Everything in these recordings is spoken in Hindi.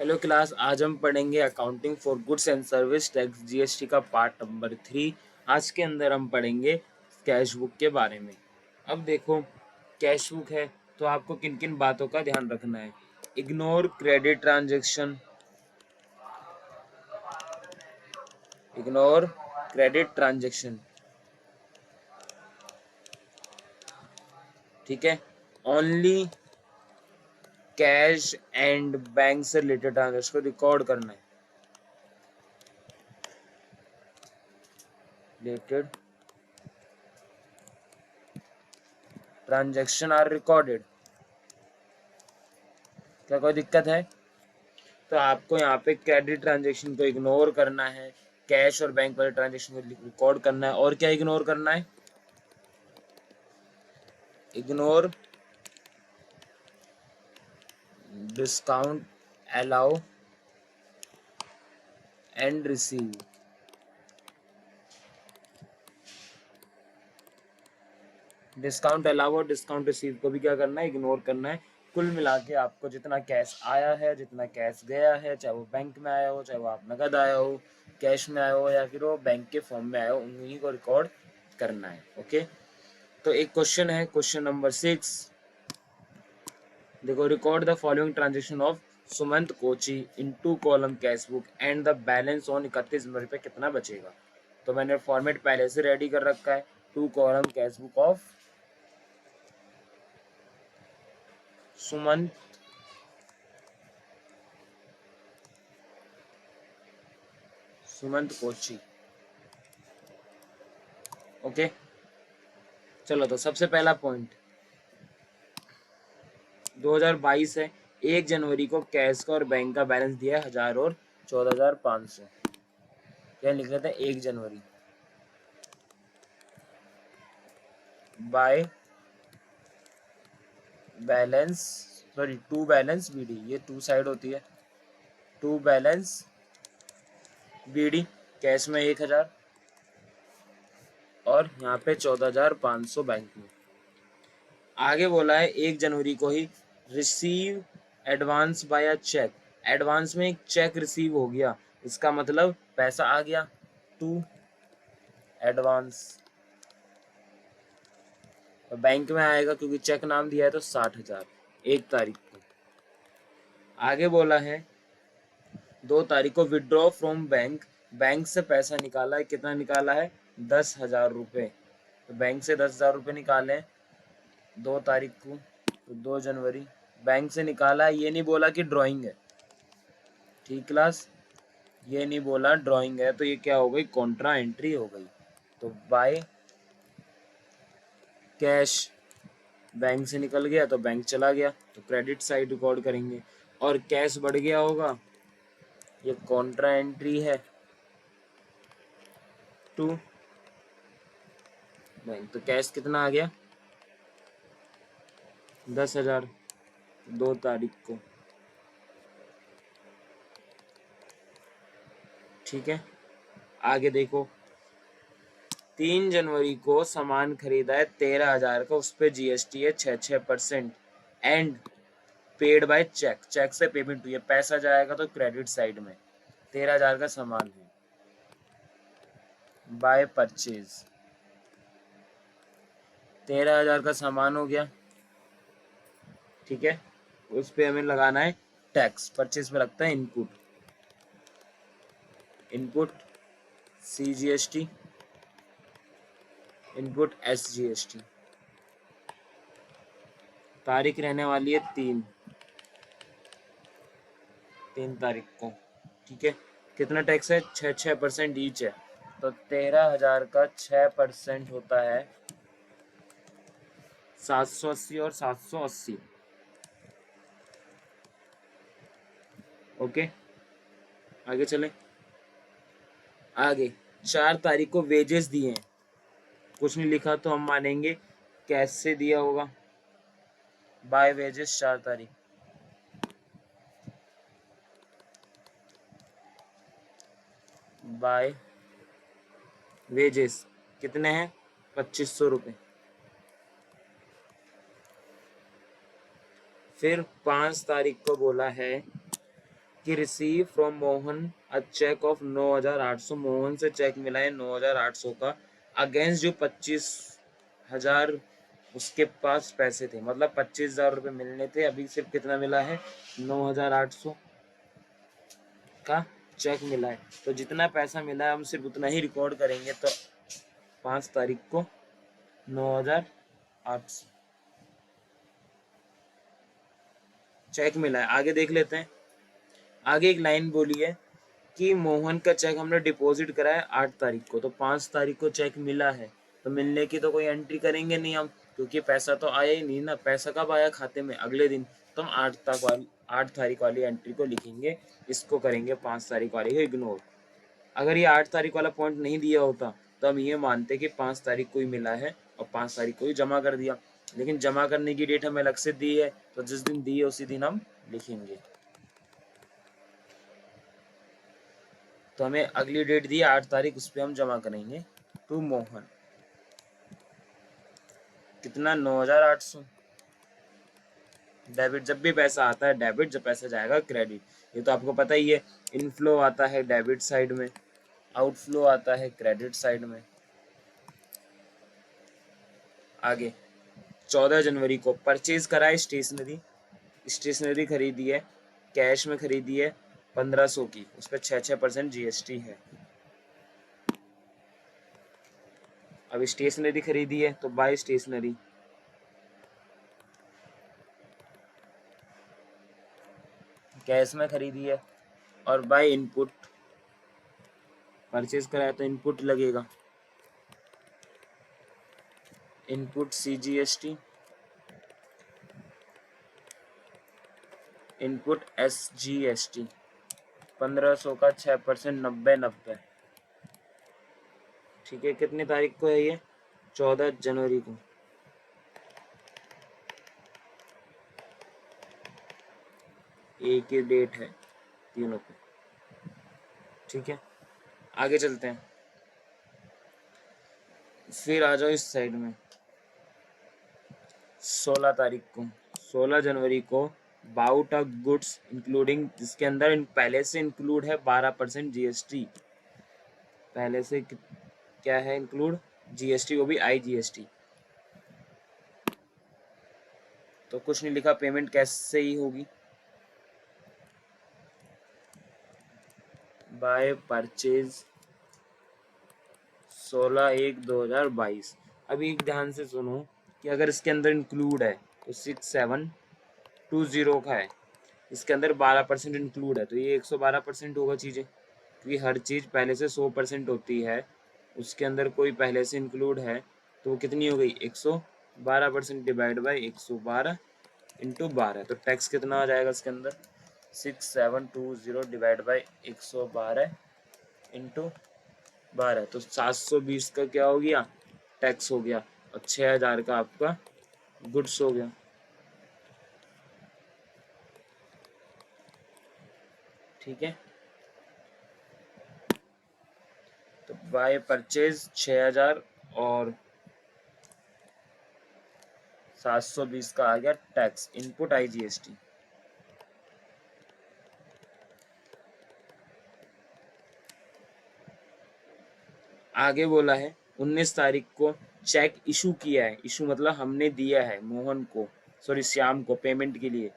हेलो क्लास, आज हम पढ़ेंगे accounting for goods and service tax GST का पार्ट नंबर 3। आज के अंदर हम पढ़ेंगे कैश बुक के बारे में। अब देखो, कैश बुक है तो आपको किन किन बातों का ध्यान रखना है। Ignore credit transaction, ignore credit transaction, ठीक है। ओनली कैश एंड बैंक से रिलेटेड ट्रांजेक्शन को रिकॉर्ड करना है। Related transaction are recorded. क्या कोई दिक्कत है? तो आपको यहाँ पे क्रेडिट ट्रांजेक्शन को इग्नोर करना है, कैश और बैंक वाले ट्रांजेक्शन को रिकॉर्ड करना है। और क्या इग्नोर करना है? Ignore discount allow and receive. Discount allow और डिस्काउंट रिसीव को भी क्या करना है? इग्नोर करना है। कुल मिला के आपको जितना कैश आया है, जितना कैश गया है, चाहे वो बैंक में आया हो, चाहे वो आप नगद आया हो, कैश में आया हो या फिर वो बैंक के फॉर्म में आया हो, उन्हीं को रिकॉर्ड करना है। ओके, तो एक क्वेश्चन है, क्वेश्चन नंबर 6। देखो, record the following transaction of Sumant Kochi in 2 column cash book and the balance on 31 जनवरी पे कितना बचेगा। तो मैंने फॉर्मेट पहले से रेडी कर रखा है। 2 column cash book of Sumant Kochi. Okay, चलो तो सबसे पहला पॉइंट 2022 है। 1 जनवरी को कैश का और बैंक का बैलेंस दिया है 1000 और 14,500। क्या लिख रहे थे? 1 जनवरी by balance, sorry, to balance b d, ये टू साइड होती है। टू बैलेंस बीडी, कैश में 1000 और यहाँ पे 14,500 बैंक में। आगे बोला है 1 जनवरी को ही receive advance by cheque. Advance में एक चेक रिसीव हो गया, इसका मतलब पैसा आ गया। टू एडवांस तो बैंक में आएगा क्योंकि चेक नाम दिया है, तो 60,000 1 तारीख को। आगे बोला है 2 तारीख को विड्रॉ फ्रॉम बैंक। बैंक से पैसा निकाला है, कितना निकाला है? 10,000 रुपये। तो बैंक से 10,000 रुपये निकाले 2 तारीख को, तो 2 जनवरी। बैंक से निकाला है, ये नहीं बोला कि ड्राइंग है, ठीक क्लास, ये नहीं बोला ड्राइंग है, तो ये क्या हो गई? कॉन्ट्रा एंट्री हो गई। तो बाय कैश, बैंक से निकल गया तो बैंक चला गया, तो क्रेडिट साइड रिकॉर्ड करेंगे। और कैश बढ़ गया होगा, ये कॉन्ट्रा एंट्री है टू बैंक। तो कैश कितना आ गया? 10,000 2 तारीख को, ठीक है। आगे देखो, 3 जनवरी को सामान खरीदा है 13,000 का, उस पर जीएसटी है 6% and paid by cheque. Cheque से पेमेंट हुई है, पैसा जाएगा तो क्रेडिट साइड में। 13,000 का सामान है, बाय परचेज। 13,000 का सामान हो गया, ठीक है। उस पे हमें लगाना है टैक्स। परचेज पे लगता है input, input CGST, input SGST। तारीख रहने वाली है 3 तारीख को, ठीक है। कितना टैक्स है? 6% ईच है, तो 13,000 का 6% होता है 780 और 780। ओके, आगे चले। आगे 4 तारीख को वेजेस दिए हैं, कुछ नहीं लिखा तो हम मानेंगे कैश से दिया होगा। बाय वेजेस 4 तारीख, बाय वेजेस कितने हैं? 2,500 रुपये। फिर 5 तारीख को बोला है कि receive from Mohan a cheque of 9,800, Mohan से चेक मिला है 9,800 का, अगेंस्ट जो 25,000 उसके पास पैसे थे, मतलब 25,000 रुपये मिलने थे, अभी सिर्फ कितना मिला है 9,800 का चेक मिला है। तो जितना पैसा मिला है हम सिर्फ उतना ही रिकॉर्ड करेंगे। तो 5 तारीख को 9,800 चेक मिला है। आगे देख लेते हैं। आगे एक लाइन बोली है कि मोहन का चेक हमने डिपॉजिट करा है 8 तारीख को, तो 5 तारीख को चेक मिला है, तो मिलने की तो कोई एंट्री करेंगे नहीं हम, क्योंकि पैसा तो आया ही नहीं ना। पैसा कब आया खाते में? अगले दिन। तो हम 8 तारीख वाली एंट्री को लिखेंगे, इसको करेंगे 5 तारीख वाली को इग्नोर। अगर ये 8 तारीख वाला पॉइंट नहीं दिया होता तो हम ये मानते कि 5 तारीख को ही मिला है और 5 तारीख को ही जमा कर दिया, लेकिन जमा करने की डेट हमें अलग से दी है, तो जिस दिन दी है उसी दिन हम लिखेंगे। तो हमें अगली डेट दी है 8 तारीख, उस पर हम जमा करेंगे टू मोहन। कितना? 9,800। डेबिट, जब भी पैसा आता है डेबिट, जब पैसा जाएगा क्रेडिट। ये तो आपको पता ही है। इनफ्लो आता है डेबिट साइड में, आउटफ्लो आता है क्रेडिट साइड में। आगे 14 जनवरी को परचेज करा है स्टेशनरी, स्टेशनरी खरीदी है, कैश में खरीदी है 1,500 की, उस पर 6% GST है। अब स्टेशनरी खरीदी है तो बाय स्टेशनरी, कैश में खरीदी है, और बाय इनपुट, परचेज कराया तो इनपुट लगेगा, इनपुट CGST, इनपुट SGST। 1,500 का 6%, 90। ठीक है, कितनी तारीख को है ये? 14 जनवरी को। एक ही डेट है तीनों पे। ठीक है, आगे चलते हैं। फिर आ जाओ इस साइड में। 16 तारीख को, 16 जनवरी को बाउट अ गुड्स इंक्लूडिंग, जिसके अंदर पहले से इंक्लूड है 12% GST। पहले से क्या है इंक्लूड? GST, वो भी IGST। तो कुछ नहीं लिखा, पेमेंट कैसे ही होगी? By purchase 16/1/2022। अभी ध्यान से सुनो कि अगर इसके अंदर इंक्लूड है तो 6720 का है, इसके अंदर 12% इंक्लूड है, तो ये 112% होगा चीज़ें, क्योंकि हर चीज़ पहले से 100% होती है, उसके अंदर कोई पहले से इंक्लूड है तो वो कितनी हो गई? 112% डिवाइड बाई 112 इंटू 12। तो टैक्स कितना आ जाएगा इसके अंदर? 6720 डिवाइड बाई 112 इंटू 12, तो 720 का क्या हो गया? टैक्स हो गया, और 6,000 का आपका गुड्स हो गया। ठीक है, तो बाय परचेज 6,000 और 720 का आ गया टैक्स, इनपुट IGST। आगे बोला है 19 तारीख को चेक इशू किया है, इशू मतलब हमने दिया है मोहन को, सॉरी श्याम को, पेमेंट के लिए,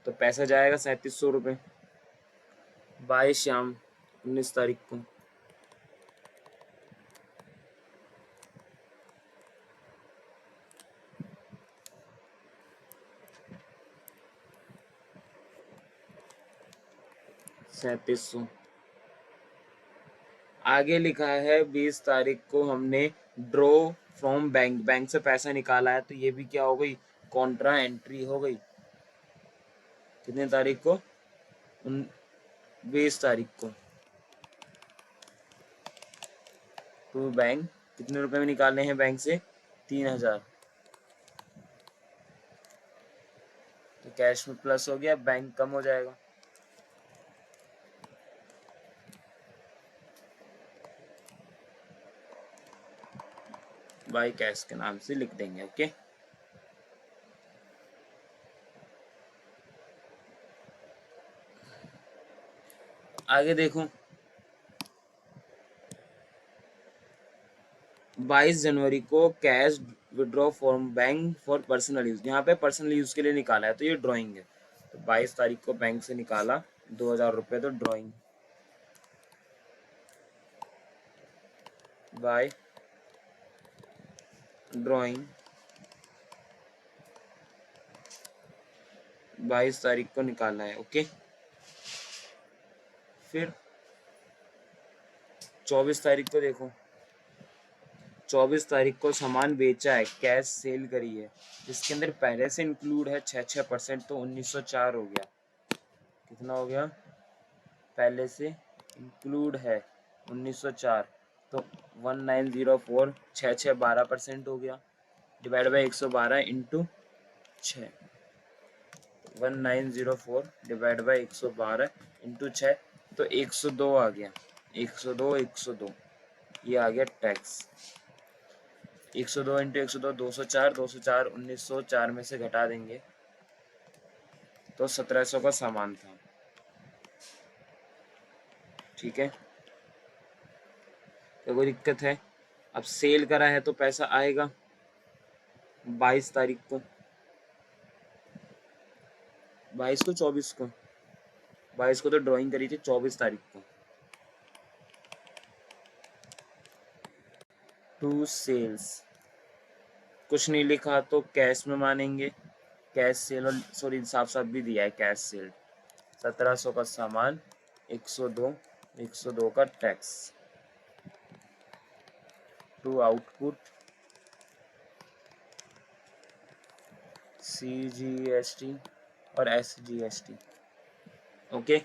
तो पैसा जाएगा 3,700 रुपये बाय श्याम 19 तारीख को। ₹3,700। आगे लिखा है 20 तारीख को हमने ड्रॉ फ्रॉम बैंक, बैंक से पैसा निकाला है, तो ये भी क्या हो गई? कॉन्ट्रा एंट्री हो गई। कितने तारीख को? 20 तारीख को। टू बैंक, कितने रुपए में निकालने हैं बैंक से? 3,000। तो कैश में प्लस हो गया, बैंक कम हो जाएगा। बाय कैश के नाम से लिख देंगे। ओके, आगे देखो, 22 जनवरी को cash withdraw from bank for personal use, यहाँ पे पर्सनल यूज के लिए निकाला है तो ये ड्राइंग है। तो 22 तारीख को बैंक से निकाला 2000 रुपये, तो ड्राइंग बाय ड्राइंग 22 तारीख को निकाला है। ओके, फिर 24 तारीख को देखो, 24 तारीख को सामान बेचा है, कैश सेल करी है, जिसके अंदर पहले से इंक्लूड है 6%, तो 1904 हो गया। कितना हो गया? पहले से इंक्लूड है 1904, तो 1904, 6 12% हो गया, divide by 112 into 6, 1904 divide by 112 into 6, तो 102 आ गया। 102 ये आ गया टैक्स। 102 इंटू 102 204, 204 1904 में से घटा देंगे तो 1700 का सामान था। ठीक है, तो कोई दिक्कत है? अब सेल करा है तो पैसा आएगा 22 तारीख को, 22 को 24 को, 22 को तो ड्राइंग करी थी, 24 तारीख को टू सेल्स। कुछ नहीं लिखा तो कैश में मानेंगे, कैश सेल, और सॉरी साफ साफ भी दिया है कैश सेल। 1700 का सामान, 102, 102 का टैक्स। टू आउटपुट CGST और SGST। ओके,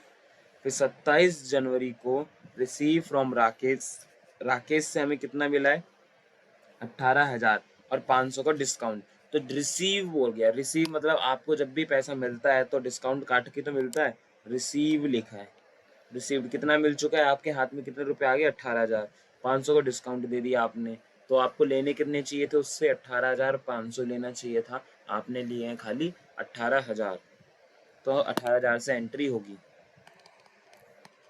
फिर 27 जनवरी को रिसीव फ्रॉम राकेश, राकेश से हमें कितना मिला है? 18,000 और 500 का डिस्काउंट। तो रिसीव बोल गया, रिसीव मतलब आपको जब भी पैसा मिलता है तो डिस्काउंट काट के तो मिलता है, रिसीव लिखा है। रिसीव्ड कितना मिल चुका है? आपके हाथ में कितने रुपए आ गए? 18,000। 500 का डिस्काउंट दे दिया आपने, तो आपको लेने कितने चाहिए थे उससे? 18,500 लेना चाहिए था, आपने लिए हैं खाली 18,000। तो 18,000 से एंट्री होगी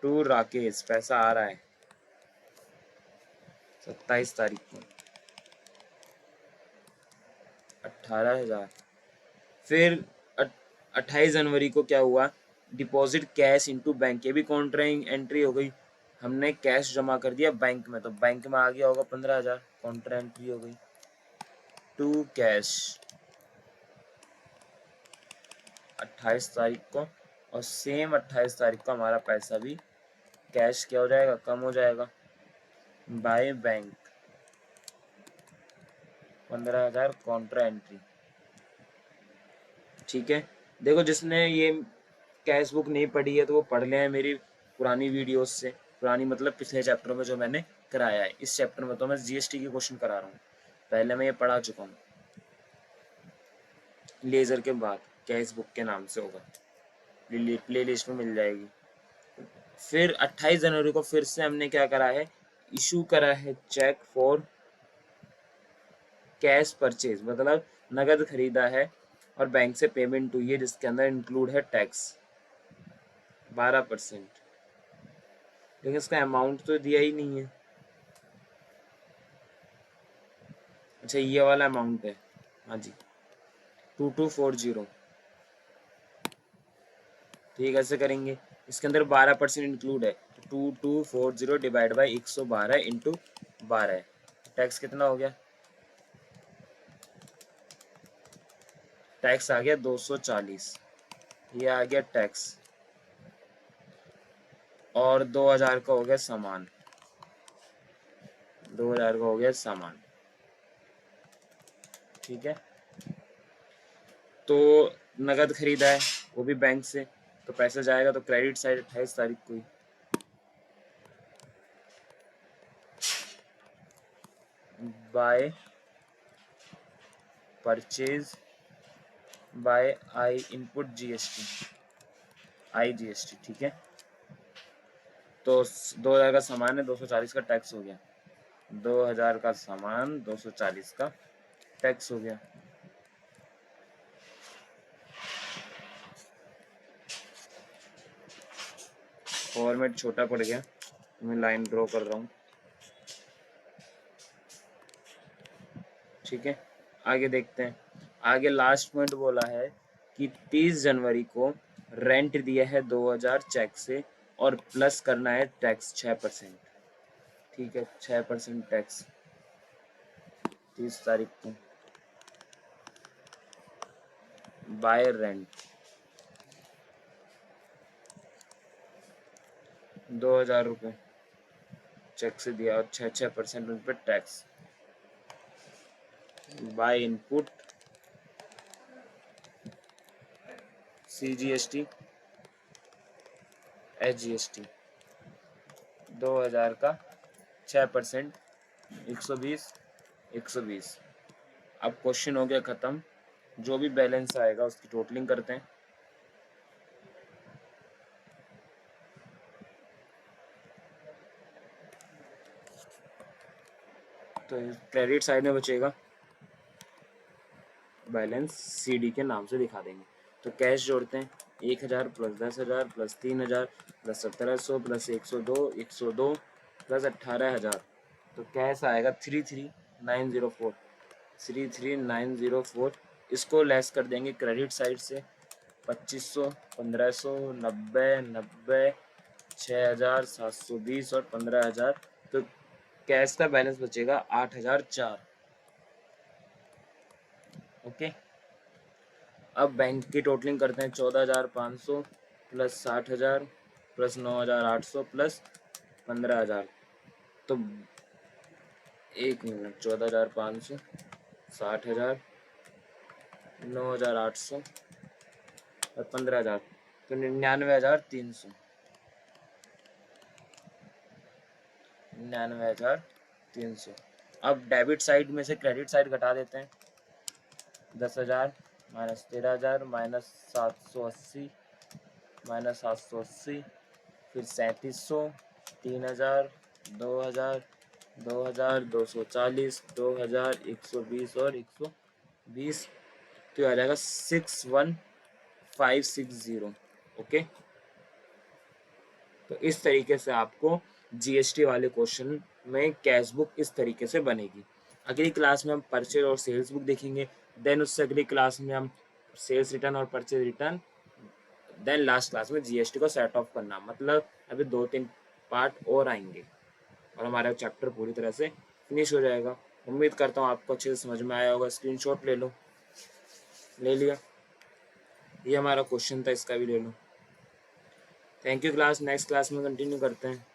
टू राकेश, पैसा आ रहा है 27 तारीख को 18,000। फिर 28 जनवरी को क्या हुआ? डिपॉजिट कैश इनटू बैंक, ये भी कॉन्ट्रा एंट्री हो गई। हमने कैश जमा कर दिया बैंक में, तो बैंक में आ गया होगा 15,000, कॉन्ट्रा एंट्री हो गई टू कैश 28 तारीख को। और सेम 28 तारीख को हमारा पैसा भी कैश क्या हो जाएगा? कम हो जाएगा बाय बैंक, 15,000 कॉन्ट्रा एंट्री। ठीक है, देखो जिसने ये कैश बुक नहीं पढ़ी है तो वो पढ़ ले मेरी पुरानी वीडियोस से, पुरानी मतलब पिछले चैप्टर में जो मैंने कराया है। इस चैप्टर में तो मैं GST के क्वेश्चन करा रहा हूँ, पहले मैं ये पढ़ा चुका हूँ। लेजर के बाद कैश बुक के नाम से होगा, प्ले लिस्ट में मिल जाएगी। फिर 28 जनवरी को फिर से हमने क्या करा है? इशू करा है चेक फॉर कैश परचेज, मतलब नगद खरीदा है और बैंक से पेमेंट हुई है, जिसके अंदर इंक्लूड है टैक्स 12%, लेकिन इसका अमाउंट तो दिया ही नहीं है। अच्छा, ये वाला अमाउंट है, हाँ जी 2240। ठीक है, ऐसे करेंगे, इसके अंदर 12% इंक्लूड है, 2240 डिवाइड बाई 112 इंटू 12, टैक्स कितना हो गया? टैक्स आ गया 240, ये आ गया टैक्स, और 2000 का हो गया सामान, 2000 का हो गया सामान। ठीक है, तो नगद खरीदा है वो भी बैंक से, तो पैसा जाएगा तो क्रेडिट साइड 28 तारीख को ही। By purchase by I input GST, IGST। ठीक है, तो 2000 का सामान है, 240 का टैक्स हो गया, 2000 का सामान 240 का टैक्स हो गया। फॉर्मेट छोटा पड़ गया, मैं लाइन ड्रॉ कर रहा हूँ। ठीक है, आगे देखते हैं। आगे लास्ट पॉइंट बोला है कि 30 जनवरी को रेंट दिया है 2000 चेक से और प्लस करना है टैक्स 6%। ठीक है, 6% टैक्स 30 तारीख को। बाय रेंट 2000 रुपये चेक से दिया और 6% उन पर tax. By input CGST SGST 2000 का 6%, 120। अब क्वेश्चन हो गया खत्म। जो भी बैलेंस आएगा उसकी टोटलिंग करते हैं। तो क्रेडिट साइड में बचेगा, बैलेंस CD के नाम से दिखा देंगे। तो कैश जोड़ते हैं, 1000 plus 10,000 plus 3,000 plus 1700 plus 102 plus 18,000। तो कैश आएगा 33,904। इसको लेस कर देंगे क्रेडिट साइड से 2500, 1500, 90, 6,720 और 15,000। तो कैश का बैलेंस बचेगा 8,004। ओके, अब बैंक की टोटलिंग करते हैं। 14,500 प्लस 60,000 प्लस 9,800 प्लस 15,000। तो 1 मिनट, 14,500, 60,000, 9,800 और 15,000, तो 99,300। 99,300। अब डेबिट साइड में से क्रेडिट साइड घटा देते हैं। 10,000 माइनस 13,000 माइनस 780 माइनस 780, फिर 3700, 3,000, 2,000, 2,000, 240, 2,000, 120 और 120। तो आ जाएगा 61,560। ओके, तो इस तरीके से आपको GST वाले क्वेश्चन में कैश बुक इस तरीके से बनेगी। अगली क्लास में हम परचेज और सेल्स बुक देखेंगे। देन उससे अगली क्लास में हम सेल्स रिटर्न और purchase return. Then last class में GST को सेट ऑफ करना। मतलब अभी 2-3 पार्ट और आएंगे और हमारा चैप्टर पूरी तरह से फिनिश हो जाएगा। उम्मीद करता हूँ आपको अच्छे से समझ में आया होगा। स्क्रीनशॉट ले लो, ले लिया, ये हमारा क्वेश्चन था, इसका भी ले लो। Thank you class, next class में कंटिन्यू करते हैं।